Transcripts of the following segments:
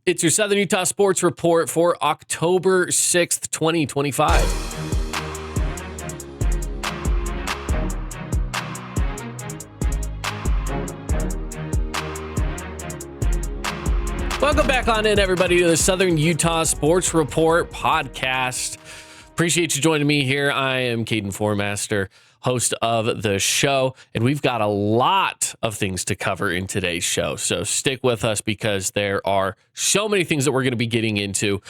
It's your Southern Utah Sports Report for October 6th, 2025. Welcome back on in, everybody, to the Southern Utah Sports Report podcast. Appreciate you joining me here. I am Caden Formaster, host of the show, and we've got a lot of things to cover in today's show. So stick with us because there are so many things that we're going to be getting into,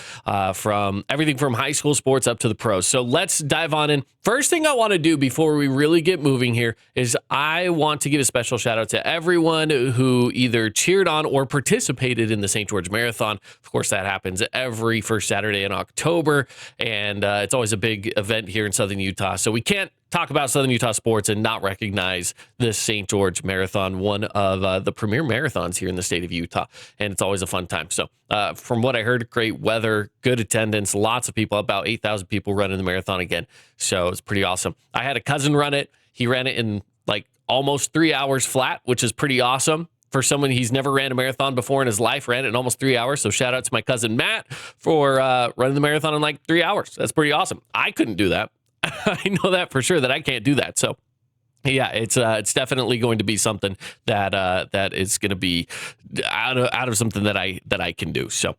from everything from high school sports up to the pros. So let's dive on in. First thing I want to do before we really get moving here is I want to give a special shout out to everyone who either cheered on or participated in the St. George Marathon. Of course, that happens every first Saturday in October, and it's always a big event here in Southern Utah. So we can't talk about Southern Utah sports and not recognize this St. George Marathon, one of the premier marathons here in the state of Utah, and it's always a fun time. So from what I heard, great weather, good attendance, lots of people, about 8,000 people running the marathon again. So it's pretty awesome. I had a cousin run it. He ran it in like almost 3 hours flat, which is pretty awesome. For someone he's never ran a marathon before in his life, ran it in almost 3 hours. So shout out to my cousin Matt for running the marathon in like 3 hours. That's pretty awesome. I couldn't do that. I know that for sure that I can't do that. So yeah, it's definitely going to be something that that is going to be out of something that I can do. So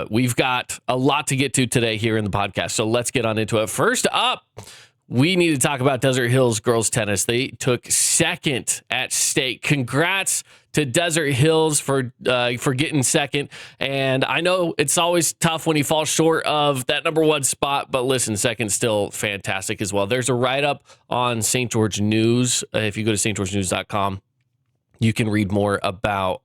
we've got a lot to get to today here in the podcast. So let's get on into it. First up, we need to talk about Desert Hills girls tennis. They took second at state. Congrats to Desert Hills for getting second. And I know it's always tough when you fall short of that number one spot, but listen, second's still fantastic as well. There's a write-up on St. George News. If you go to stgeorgenews.com, you can read more about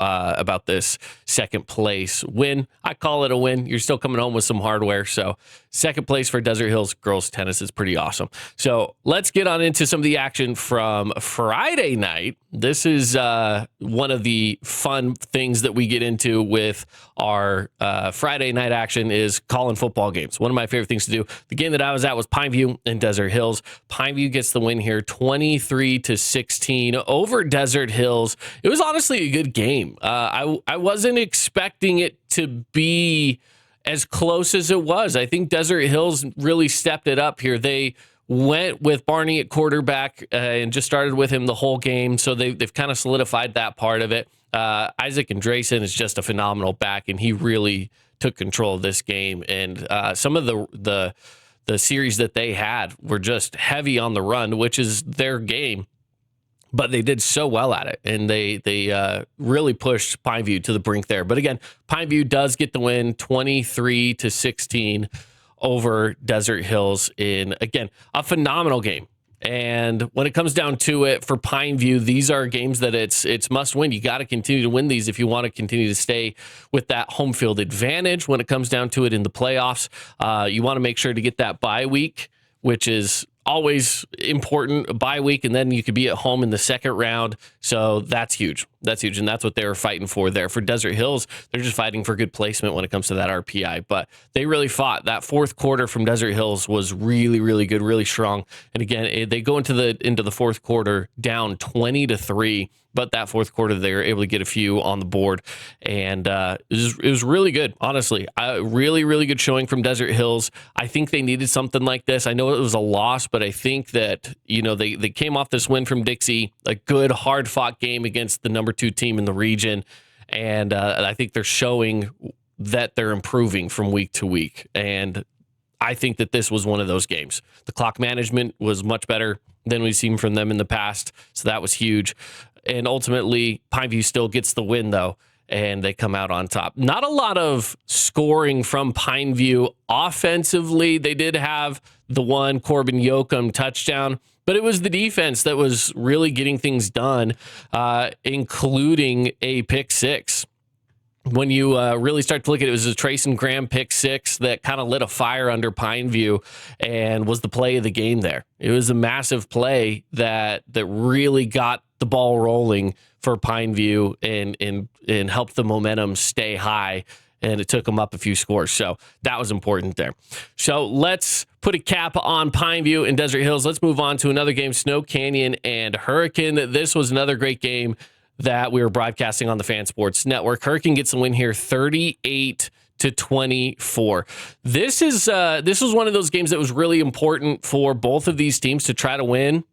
this second place win. I call it a win. You're still coming home with some hardware. So second place for Desert Hills girls tennis is pretty awesome. So let's get on into some of the action from Friday night. This is one of the fun things that we get into with our Friday night action is calling football games. One of my favorite things to do. The game that I was at was Pineview and Desert Hills. Pineview gets the win here, 23-16 over Desert Hills. It was honestly a good game. I wasn't expecting it to be as close as it was. I think Desert Hills really stepped it up here. They went with Barney at quarterback and just started with him the whole game. So they've kind of solidified that part of it. Isaac Andresen is just a phenomenal back, and he really took control of this game. And some of the series that they had were just heavy on the run, which is their game. But they did so well at it, and they really pushed Pineview to the brink there. But again, Pineview does get the win, 23-16 over Desert Hills in, again, a phenomenal game. And when it comes down to it for Pineview, these are games that it's must win. You got to continue to win these if you want to continue to stay with that home field advantage when it comes down to it in the playoffs. You want to make sure to get that bye week, which is always important, a bye week, and then you could be at home in the second round. So that's huge. That's huge, and that's what they were fighting for there. For Desert Hills, they're just fighting for good placement when it comes to that RPI. But they really fought. That fourth quarter from Desert Hills was really, really good, really strong. And again, they go into the fourth quarter down 20-3. But that fourth quarter, they were able to get a few on the board, and it was really good, honestly. Really, really good showing from Desert Hills. I think they needed something like this. I know it was a loss, but I think that, they came off this win from Dixie, a good, hard-fought game against the number 2 team in the region, and I think they're showing that they're improving from week to week, and I think that this was one of those games. The clock management was much better than we've seen from them in the past, so that was huge. And ultimately, Pineview still gets the win, though, and they come out on top. Not a lot of scoring from Pineview offensively. They did have the one Corbin Yoakum touchdown, but it was the defense that was really getting things done, including a pick six. When you really start to look at it, it was a Trayson Graham pick six that kind of lit a fire under Pineview and was the play of the game there. It was a massive play that really got the ball rolling for Pineview and helped the momentum stay high, and it took them up a few scores. So that was important there. So let's put a cap on Pineview and Desert Hills. Let's move on to another game, Snow Canyon and Hurricane. This was another great game. that we were broadcasting on the Fan Sports Network. Hurricane gets the win here, 38-24. This was one of those games that was really important for both of these teams to try to win.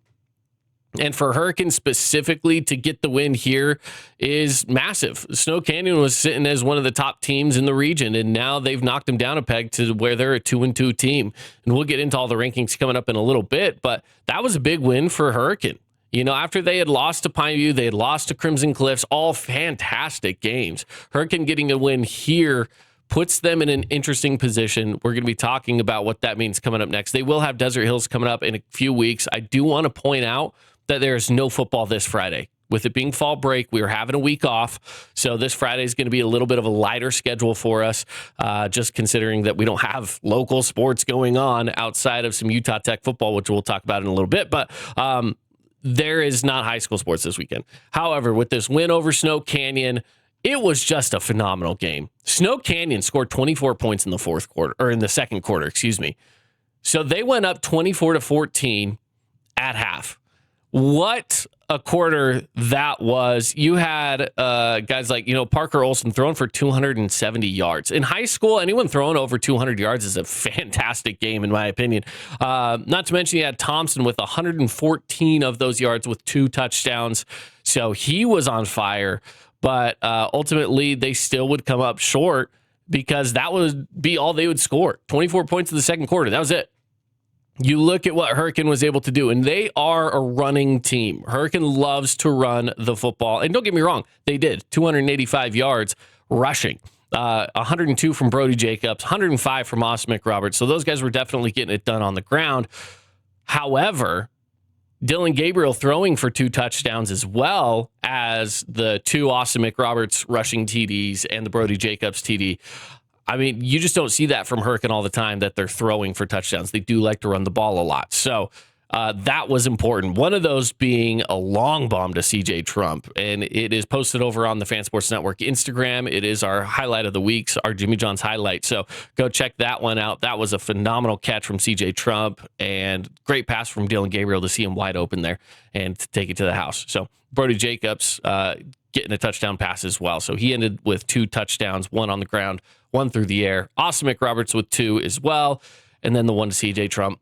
And for Hurricane specifically to get the win here is massive. Snow Canyon was sitting as one of the top teams in the region, and now they've knocked them down a peg to where they're a 2-2 team. And we'll get into all the rankings coming up in a little bit, but that was a big win for Hurricane. You know, after they had lost to Pineview, they had lost to Crimson Cliffs, all fantastic games. Hurricane getting a win here puts them in an interesting position. We're going to be talking about what that means coming up next. They will have Desert Hills coming up in a few weeks. I do want to point out that there's no football this Friday. With it being fall break, we are having a week off. So this Friday is going to be a little bit of a lighter schedule for us, just considering that we don't have local sports going on outside of some Utah Tech football, which we'll talk about in a little bit. But there is not high school sports this weekend. However, with this win over Snow Canyon, it was just a phenomenal game. Snow Canyon scored 24 points in the second quarter, excuse me. So they went up 24-14 at half. What a quarter that was. You had guys like, Parker Olson throwing for 270 yards. In high school, anyone throwing over 200 yards is a fantastic game, in my opinion. Not to mention you had Thompson with 114 of those yards with 2 touchdowns. So he was on fire. But ultimately, they still would come up short because that would be all they would score. 24 points in the second quarter. That was it. You look at what Hurricane was able to do, and they are a running team. Hurricane loves to run the football. And don't get me wrong, they did. 285 yards rushing. 102 from Brody Jacobs, 105 from Austin McRoberts. So those guys were definitely getting it done on the ground. However, Dylan Gabriel throwing for 2 touchdowns as well as the 2 Austin McRoberts rushing TDs and the Brody Jacobs TD. I mean, you just don't see that from Hurricane all the time, that they're throwing for touchdowns. They do like to run the ball a lot. So that was important. One of those being a long bomb to CJ Trump. And it is posted over on the Fan Sports Network Instagram. It is our highlight of the weeks, our Jimmy John's highlight. So go check that one out. That was a phenomenal catch from CJ Trump and great pass from Dylan Gabriel to see him wide open there and to take it to the house. So Brody Jacobs getting a touchdown pass as well. So he ended with 2 touchdowns, 1 on the ground, 1 through the air. Austin McRoberts with 2 as well. And then the 1 to CJ Trump.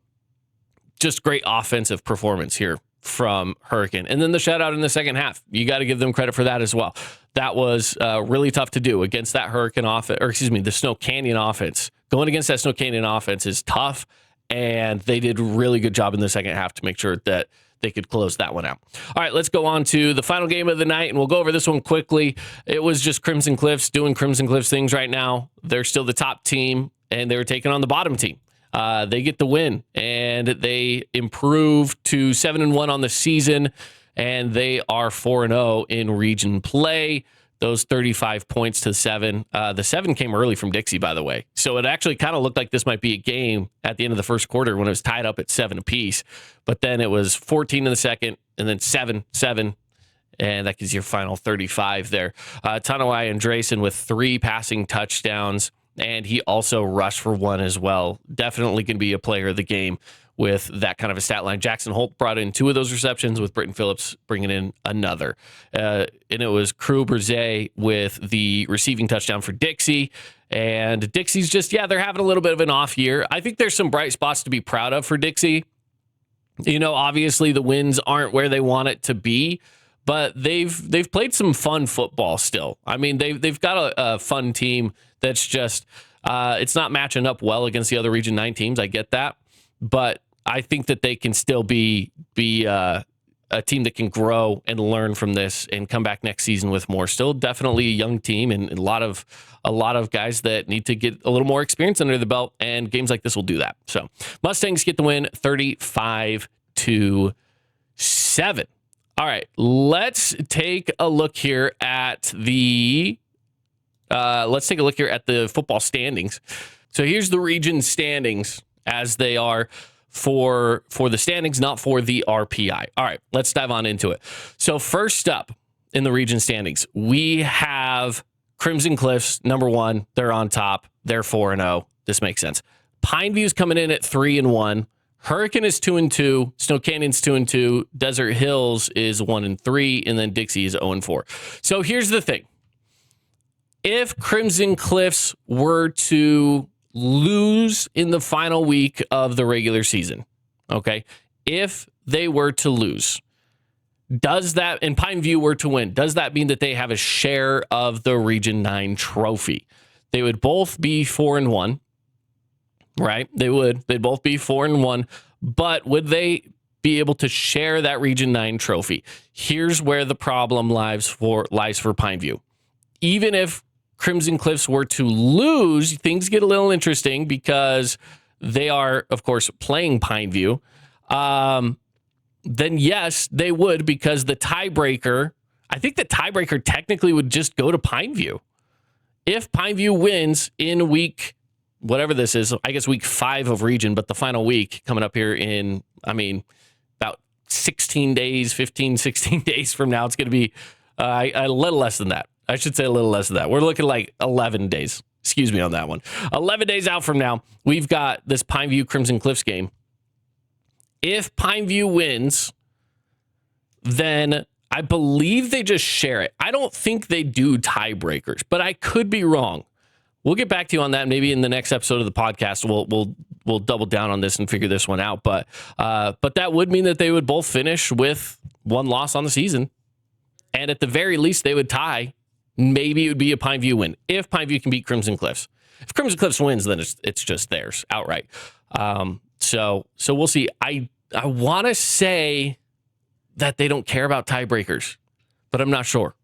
Just great offensive performance here from Hurricane. And then the shutout in the second half. You got to give them credit for that as well. That was really tough to do against that Hurricane offense, the Snow Canyon offense. Going against that Snow Canyon offense is tough, and they did a really good job in the second half to make sure that they could close that one out. All right, let's go on to the final game of the night, and we'll go over this one quickly. It was just Crimson Cliffs doing Crimson Cliffs things right now. They're still the top team, and they were taking on the bottom team. They get the win, and they improve to 7-1 on the season, and they are 4-0 in region play. Those 35 points to 7. The 7 came early from Dixie, by the way. So it actually kind of looked like this might be a game at the end of the first quarter when it was tied up at 7 apiece. But then it was 14 in the second, and then 7, and that gives you your final 35 there. Tanawai Andresen with 3 passing touchdowns. And he also rushed for 1 as well. Definitely going to be a player of the game with that kind of a stat line. Jackson Holt brought in 2 of those receptions, with Britton Phillips bringing in another. And it was Crew Berzay with the receiving touchdown for Dixie. And Dixie's just, they're having a little bit of an off year. I think there's some bright spots to be proud of for Dixie. Obviously the wins aren't where they want it to be, but they've played some fun football still. I mean, they've got a fun team that's just it's not matching up well against the other Region 9 teams. I get that, but I think that they can still be a team that can grow and learn from this and come back next season with more. Still, definitely a young team and a lot of guys that need to get a little more experience under the belt. And games like this will do that. So Mustangs get the win, 35-7. All right, let's take a look here at the football standings. So here's the region standings as they are for the standings, not for the RPI. All right, let's dive on into it. So first up in the region standings, we have Crimson Cliffs, number 1. They're on top. They're 4-0. This makes sense. Pineview's coming in at 3-1. Hurricane is 2-2. Snow Canyon's 2-2. Desert Hills is 1-3, and then Dixie is 0-4. So here's the thing. If Crimson Cliffs were to lose in the final week of the regular season, okay, if they were to lose, does that, and Pineview were to win, does that mean that they have a share of the Region 9 trophy? They would both be 4-1, right? They would. They'd both be 4-1, but would they be able to share that Region 9 trophy? Here's where the problem lies for Pineview. Even if Crimson Cliffs were to lose, things get a little interesting because they are, of course, playing Pineview. Then yes, they would, because the tiebreaker, I think the tiebreaker technically would just go to Pineview. If Pineview wins in week, whatever this is, I guess week 5 of region, but the final week coming up here in, about 16 days, 15, 16 days from now, it's going to be a little less than that. I should say a little less than that. We're looking like 11 days. Excuse me on that one. 11 days out from now, we've got this Pineview Crimson Cliffs game. If Pineview wins, then I believe they just share it. I don't think they do tiebreakers, but I could be wrong. We'll get back to you on that. Maybe in the next episode of the podcast, we'll double down on this and figure this one out. But that would mean that they would both finish with one loss on the season, and at the very least, they would tie. Maybe it would be a Pineview win if Pineview can beat Crimson Cliffs. If Crimson Cliffs wins, then it's just theirs outright. So we'll see. I want to say that they don't care about tiebreakers, but I'm not sure.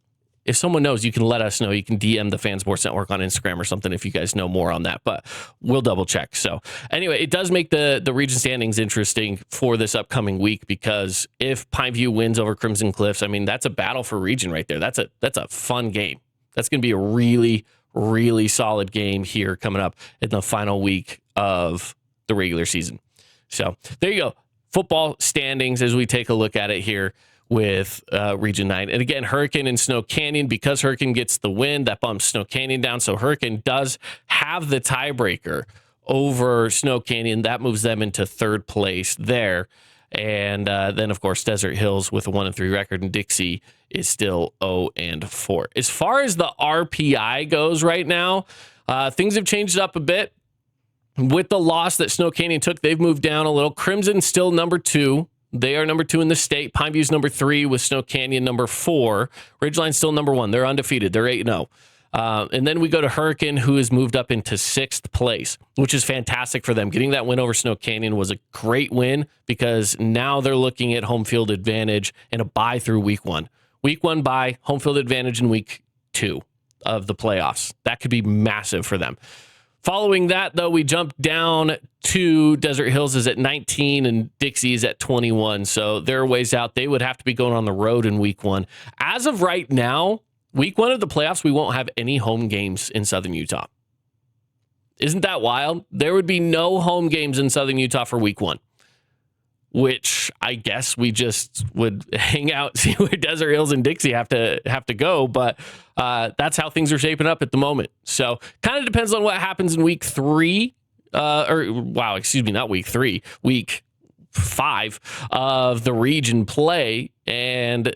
If someone knows, you can let us know. You can DM the Fan Sports Network on Instagram or something if you guys know more on that, but we'll double check. So anyway, it does make the region standings interesting for this upcoming week, because if Pineview wins over Crimson Cliffs, that's a battle for region right there. That's a fun game. That's going to be a really, really solid game here coming up in the final week of the regular season. So there you go. Football standings as we take a look at it here with Region 9. And again, Hurricane and Snow Canyon, because Hurricane gets the win, that bumps Snow Canyon down. So Hurricane does have the tiebreaker over Snow Canyon. That moves them into third place there. And then, of course, Desert Hills with a 1-3 record, and Dixie is still 0-4. As far as the RPI goes right now, things have changed up a bit. With the loss that Snow Canyon took, they've moved down a little. Crimson still number 2. They are number 2 in the state. Pineview's number 3 with Snow Canyon number 4. Ridgeline's still number 1. They're undefeated. They're 8-0. And then we go to Hurricane, who has moved up into 6th place, which is fantastic for them. Getting that win over Snow Canyon was a great win, because now they're looking at home field advantage and a bye through week 1. Week 1 bye, home field advantage in week 2 of the playoffs. That could be massive for them. Following that, though, we jump down to Desert Hills is at 19 and Dixie is at 21. So they're ways out. They would have to be going on the road in week 1. As of right now, week 1 of the playoffs, we won't have any home games in Southern Utah. Isn't that wild? There would be no home games in Southern Utah for week 1, which I guess we just would hang out, see where Desert Hills and Dixie have to go. But that's how things are shaping up at the moment. So kind of depends on what happens in week 3. Not week 3, week 5 of the region play. And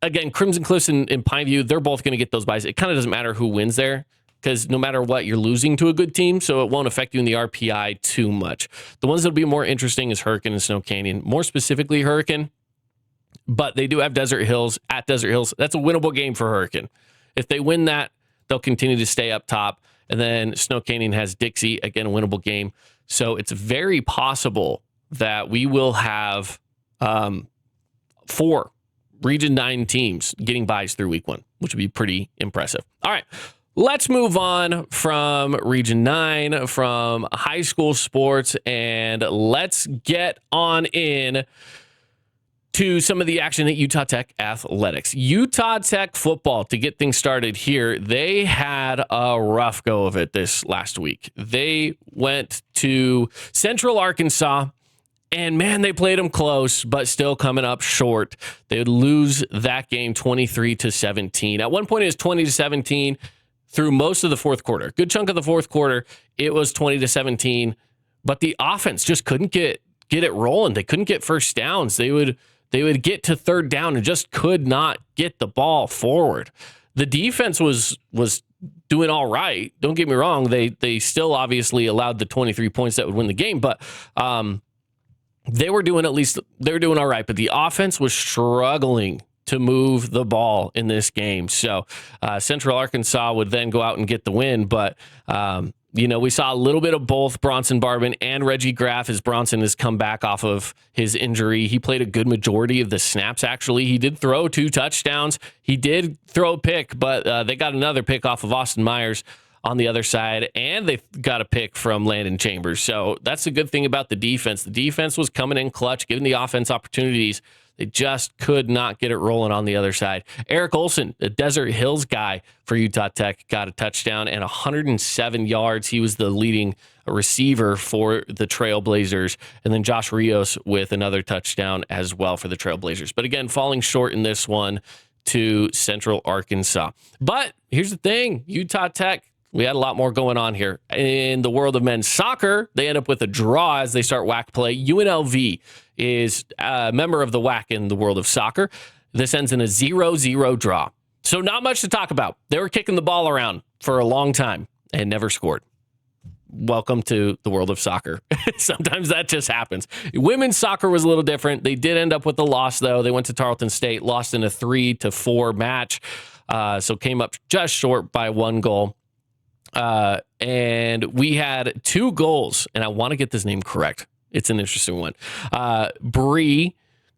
again, Crimson Cliffs and Pineview, they're both going to get those buys. It kind of doesn't matter who wins there, because no matter what, you're losing to a good team, so it won't affect you in the RPI too much. The ones that'll be more interesting is Hurricane and Snow Canyon, more specifically Hurricane, but they do have Desert Hills at Desert Hills. That's a winnable game for Hurricane. If they win that, they'll continue to stay up top. And then Snow Canyon has Dixie, again, a winnable game. So it's very possible that we will have 4 Region 9 teams getting buys through week 1, which would be pretty impressive. All right. Let's move on from Region 9, from high school sports, and let's get on in to some of the action at Utah Tech athletics. Utah Tech football, to get things started here, they had a rough go of it this last week. They went to Central Arkansas, and man, they played them close, but still coming up short. They would lose that game 23-17. At one point, it was 20-17. Through most of the fourth quarter, good chunk of the fourth quarter, it was 20-17, but the offense just couldn't get get it rolling. They couldn't get first downs. They would get to third down and just could not get the ball forward. The defense was doing all right. Don't get me wrong. They still obviously allowed the 23 points that would win the game, but they were doing all right. But the offense was struggling to move the ball in this game. So Central Arkansas would then go out and get the win. But, we saw a little bit of both Bronson Barbin and Reggie Graff as Bronson has come back off of his injury. He played a good majority of the snaps, actually. He did throw 2 touchdowns. He did throw a pick, but they got another pick off of Austin Myers on the other side, and they got a pick from Landon Chambers. So that's a good thing about the defense. The defense was coming in clutch, giving the offense opportunities. They just could not get it rolling on the other side. Eric Olson, the Desert Hills guy for Utah Tech, got a touchdown and 107 yards. He was the leading receiver for the Trailblazers. And then Josh Rios with another touchdown as well for the Trailblazers. But again, falling short in this one to Central Arkansas. But here's the thing, Utah Tech, we had a lot more going on here. In the world of men's soccer, they end up with a draw as they start WAC play. UNLV is a member of the WAC in the world of soccer. This ends in a 0-0 draw. So not much to talk about. They were kicking the ball around for a long time and never scored. Welcome to the world of soccer. Sometimes that just happens. Women's soccer was a little different. They did end up with a loss, though. They went to Tarleton State, lost in a 3-4 match. So came up just short by 1 goal. And we had 2 goals, and I want to get this name correct. It's an interesting one. Bree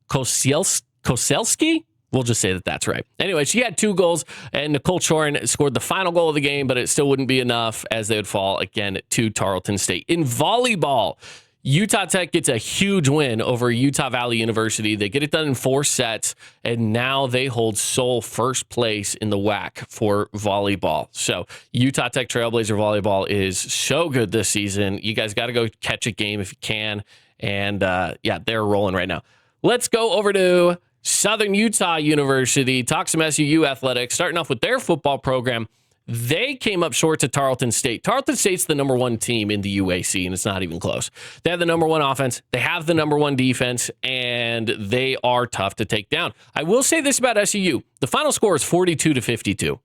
Koselski? We'll just say that that's right. Anyway, she had 2 goals, and Nicole Chorin scored the final goal of the game, but it still wouldn't be enough as they would fall again to Tarleton State. In volleyball, Utah Tech gets a huge win over Utah Valley University. They get it done in 4 sets, and now they hold sole first place in the WAC for volleyball. So Utah Tech Trailblazer volleyball is so good this season. You guys got to go catch a game if you can. And they're rolling right now. Let's go over to Southern Utah University, talk some SUU athletics, starting off with their football program. They came up short to Tarleton State. Tarleton State's the number 1 team in the UAC, and it's not even close. They have the number 1 offense. They have the number 1 defense, and they are tough to take down. I will say this about SUU. The final score is 42-52.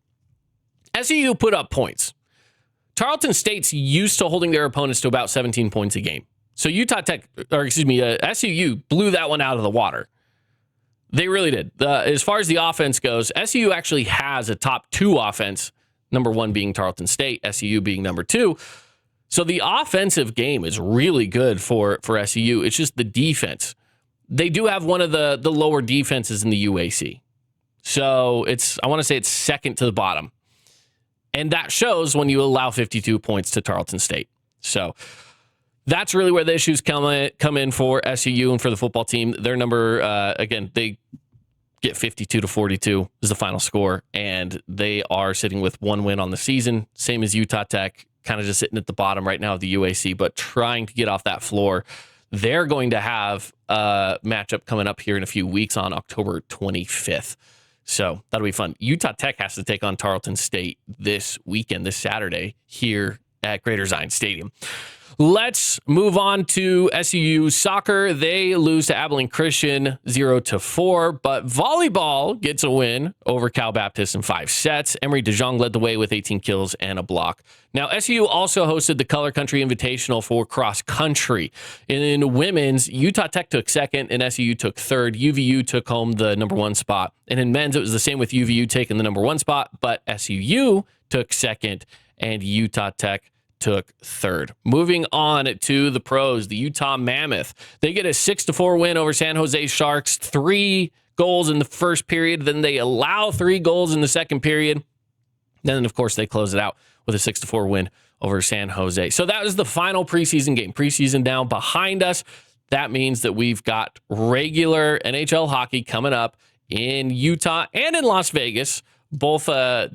SUU put up points. Tarleton State's used to holding their opponents to about 17 points a game. So SUU blew that one out of the water. They really did. As far as the offense goes, SUU actually has a top 2 offense, number 1 being Tarleton State, SUU being number 2. So the offensive game is really good for SUU. It's just the defense. They do have one of the lower defenses in the UAC. So I want to say it's second to the bottom. And that shows when you allow 52 points to Tarleton State. So that's really where the issues come in for SUU and for the football team. Their number, again, they get 52-42 is the final score, and they are sitting with 1 win on the season, same as Utah Tech, kind of just sitting at the bottom right now of the UAC, but trying to get off that floor. They're going to have a matchup coming up here in a few weeks on October 25th. So that'll be fun. Utah Tech has to take on Tarleton State this weekend, this Saturday, here at Greater Zion Stadium. Let's move on to SUU soccer. They lose to Abilene Christian 0-4, but volleyball gets a win over Cal Baptist in 5 sets. Emery DeJong led the way with 18 kills and a block. Now, SUU also hosted the Color Country Invitational for cross country. In women's, Utah Tech took second and SUU took third. UVU took home the number 1 spot. And in men's, it was the same with UVU taking the number 1 spot, but SUU took second and Utah Tech took third. Moving on to the pros, the Utah Mammoth. They get a 6-4 win over San Jose Sharks. 3 goals in the first period. Then they allow 3 goals in the second period. Then, of course, they close it out with a 6-4 win over San Jose. So that was the final preseason game. Preseason down behind us. That means that we've got regular NHL hockey coming up in Utah and in Las Vegas. Both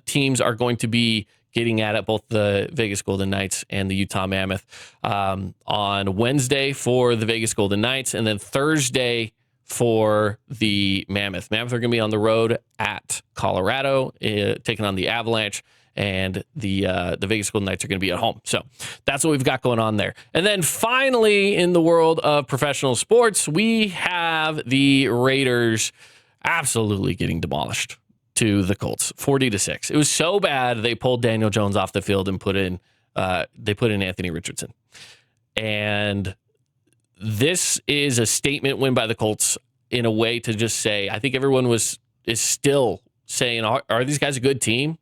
teams are going to be getting at it, both the Vegas Golden Knights and the Utah Mammoth, on Wednesday for the Vegas Golden Knights, and then Thursday for the Mammoth. Mammoth are going to be on the road at Colorado, taking on the Avalanche, and the Vegas Golden Knights are going to be at home. So that's what we've got going on there. And then finally, in the world of professional sports, we have the Raiders absolutely getting demolished to the Colts, 40-6. It was so bad they pulled Daniel Jones off the field and put in Anthony Richardson. And this is a statement win by the Colts in a way to just say, I think everyone is still saying, are these guys a good team?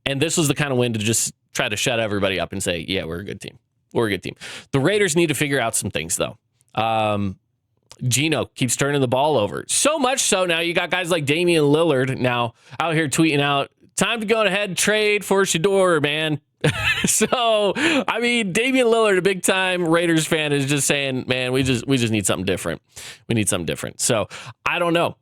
And this was the kind of win to just try to shut everybody up and say, yeah, we're a good team. We're a good team. The Raiders need to figure out some things, though. Geno keeps turning the ball over. So much so now you got guys like Damian Lillard now out here tweeting out, time to go ahead and trade for Shador, man. So, I mean, Damian Lillard, a big time Raiders fan, is just saying, man, we just need something different. We need something different. So I don't know.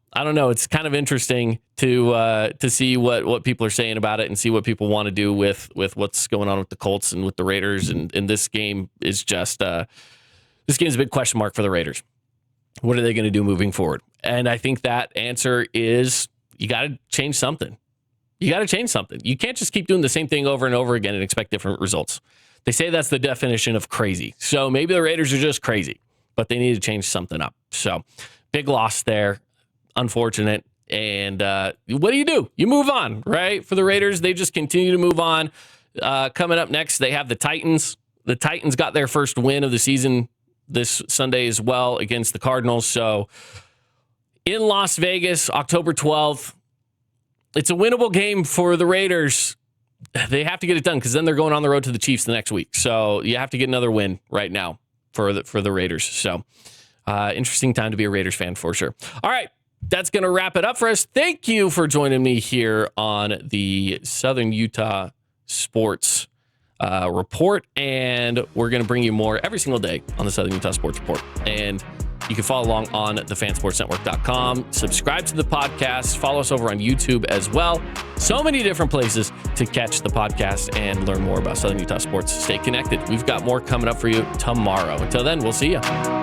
It's kind of interesting to see what people are saying about it and see what people want to do with what's going on with the Colts and with the Raiders. And this game is just this game's a big question mark for the Raiders. What are they going to do moving forward? And I think that answer is you got to change something. You got to change something. You can't just keep doing the same thing over and over again and expect different results. They say that's the definition of crazy. So maybe the Raiders are just crazy, but they need to change something up. So big loss there. Unfortunate. And what do? You move on, right? For the Raiders, they just continue to move on. Coming up next, they have the Titans. The Titans got their first win of the season this Sunday as well against the Cardinals. So in Las Vegas, October 12th, it's a winnable game for the Raiders. They have to get it done because then they're going on the road to the Chiefs the next week. So you have to get another win right now for the Raiders. So interesting time to be a Raiders fan for sure. All right, that's going to wrap it up for us. Thank you for joining me here on the Southern Utah Sports Report. And we're going to bring you more every single day on the Southern Utah Sports Report. And you can follow along on thefansportsnetwork.com. Subscribe to the podcast. Follow us over on YouTube as well. So many different places to catch the podcast and learn more about Southern Utah sports. Stay connected. We've got more coming up for you tomorrow. Until then, we'll see you.